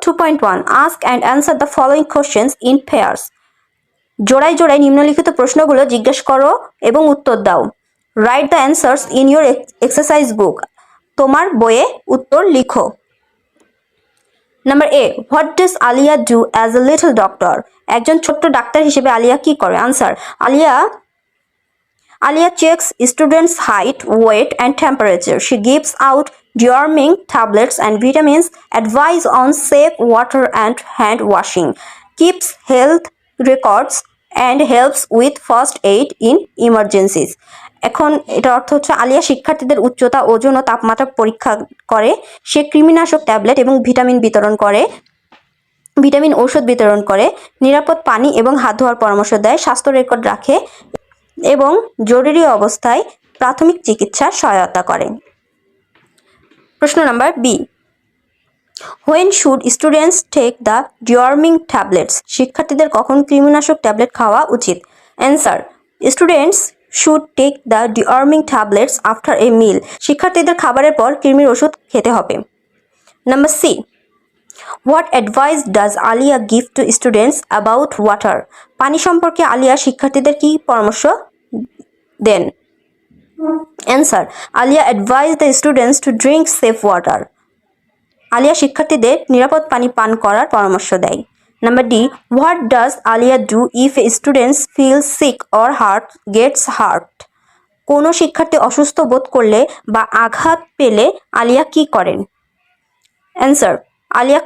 2.1 Ask and answer the following questions in pairs. জোড়ায় জোড়ায় নিম্নলিখিত প্রশ্নগুলো জিজ্ঞেস করো এবং উত্তর দাও। Write the answers in your exercise book. তোমার বইয়ে উত্তর লিখো। Number A, what does Alia do as a little doctor? একজন ছোট্ট ডাক্তার হিসেবে আলিয়া কি করে? Answer, Alia checks students' height, weight, and temperature. She gives out deworming tablets and vitamins, advice on safe water and hand washing, keeps health records, and helps with first aid in emergencies. এখন এটা অর্থ হচ্ছে আলিয়া শিক্ষার্থীদের উচ্চতা, ওজন ও তাপমাত্রা পরীক্ষা করে। সে কৃমিনাশক ট্যাবলেট এবং ভিটামিন ঔষধ বিতরণ করে, নিরাপদ পানি এবং হাত ধোয়ার পরামর্শ দেয়, স্বাস্থ্য রেকর্ড রাখে এবং জরুরি অবস্থায় প্রাথমিক চিকিৎসার সহায়তা করে। প্রশ্ন number B, when should students take the deworming tablets? শিক্ষার্থীদের কখন কৃমিনাশক ট্যাবলেট খাওয়া উচিত? Answer, students should take the deworming tablets after a meal. শিক্ষার্থীদের খাবারের পর কৃমির ওষুধ খেতে হবে। Number C, what advice does Alia give to students about water? পানি সম্পর্কে আলিয়া শিক্ষার্থীদের কি পরামর্শ দেন? Answer, Alia advice the students to drink safe water. Alia শিক্ষার্থীদের নিরাপদ পানি পান করার পরামর্শ দেয়। Number D, what does Alia do if students feel sick or gets hurt? কোনো শিক্ষার্থী অসুস্থ বোধ করলে বা আঘাত পেলে আলিয়া কি করেন? Answer, Alia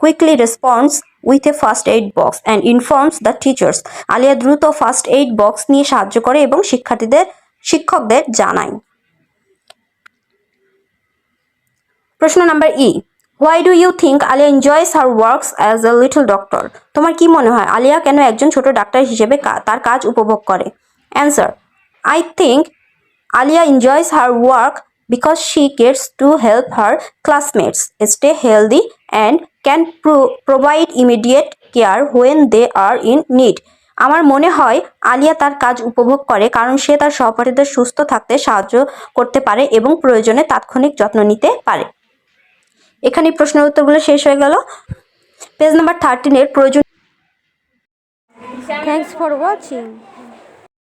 quickly responds with a first aid box and informs the teachers. Alia দ্রুত ফার্স্ট এইড বক্স নিয়ে সাহায্য করে এবং শিক্ষকদের জানায়। প্রশ্ন number E, why do you think Alia enjoys her works as a little doctor? তোমার কি মনে হয় আলিয়া কেন একজন ছোট ডাক্তার হিসেবে তার কাজ উপভোগ করে? Answer, I think Alia enjoys her work because she gets to help her classmates stay healthy and can provide immediate care when they are in need. আমার মনে হয় আলিয়া তার কাজ উপভোগ করে কারণ সে তার সহপাঠীদের সুস্থ থাকতে সাহায্য করতে পারে এবং প্রয়োজনে তাৎক্ষণিক যত্ন নিতে পারে। এখানে প্রশ্নের উত্তরগুলো শেষ হয়ে গেল। পেজ নাম্বার 13 এর প্রয়োজন। Thanks for watching.